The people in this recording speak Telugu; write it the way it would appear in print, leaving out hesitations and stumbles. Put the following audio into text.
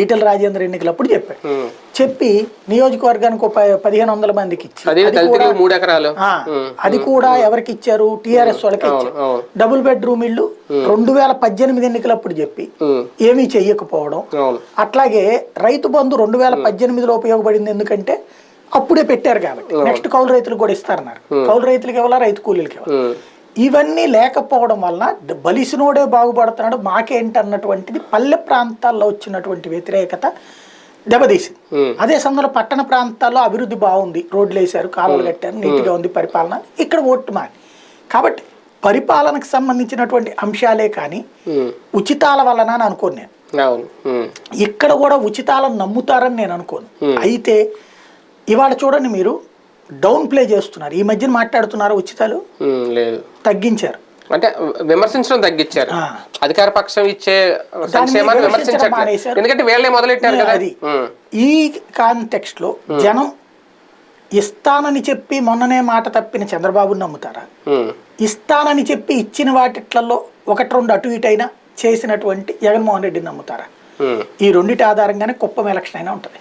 ఈటెల రాజేంద్ర ఎన్నికలప్పుడు చెప్పాడు. చెప్పి నియోజకవర్గానికి 1500 మందికి ఇచ్చి అది కూడా ఎవరికి ఇచ్చారు? టీఆర్ఎస్ వాళ్ళకి ఇచ్చారు. డబుల్ బెడ్రూమ్ ఇల్లు 2018 ఎన్నికలప్పుడు చెప్పి ఏమీ చెయ్యకపోవడం. అట్లాగే రైతు బంధు 2018లో ఉపయోగపడింది, ఎందుకంటే అప్పుడే పెట్టారు కాబట్టి. నెక్స్ట్ కౌలు రైతులకు కూడా ఇస్తారన్నారు. కౌలు రైతులకు ఇవ్వాలా, రైతు కూలీలకు ఇవ్వాలి. ఇవన్నీ లేకపోవడం వలన బలిసినోడే బాగుపడుతున్నాడు, మాకేంటన్నటువంటిది పల్లె ప్రాంతాల్లో వచ్చినటువంటి వ్యతిరేకత దెబ్బతీసింది. అదే సమయంలో పట్టణ ప్రాంతాల్లో అభివృద్ధి బాగుంది, రోడ్లు వేశారు, కాలువలు కట్టారు, నీట్గా ఉంది పరిపాలన, ఇక్కడ ఓటు మారి. కాబట్టి పరిపాలనకు సంబంధించినటువంటి అంశాలే కానీ ఉచితాల వలన అని అనుకోను నేను. ఇక్కడ కూడా ఉచితాలను నమ్ముతారని నేను అనుకోను. అయితే ఇవాళ చూడండి, మీరు డౌన్ ప్లే చేస్తున్నారు. ఈ మధ్యన మాట్లాడుతున్నారు ఉచితాలు లేదు, తగ్గించారు. అంటే విమర్శించడం తగ్గించారు. అధికార పక్షం ఇచ్చే సంక్షేమాన్ని విమర్శించడం, ఎందుకంటే వీళ్ళే మొదలెట్టారు కదా. అది ఈ కాంటెక్స్ట్ లో జనం ఇస్తానని చెప్పి మొన్ననే మాట తప్పిన చంద్రబాబుని నమ్ముతారా? ఇస్తానని చెప్పి ఇచ్చిన వాటిట్లలో 1-2 అటు ఇటు అయినా చేసినటువంటి జగన్మోహన్ రెడ్డిని నమ్ముతారా? ఈ రెండింటి ఆధారంగానే కుప్పం ఎలక్షన్ అయినా ఉంటుంది.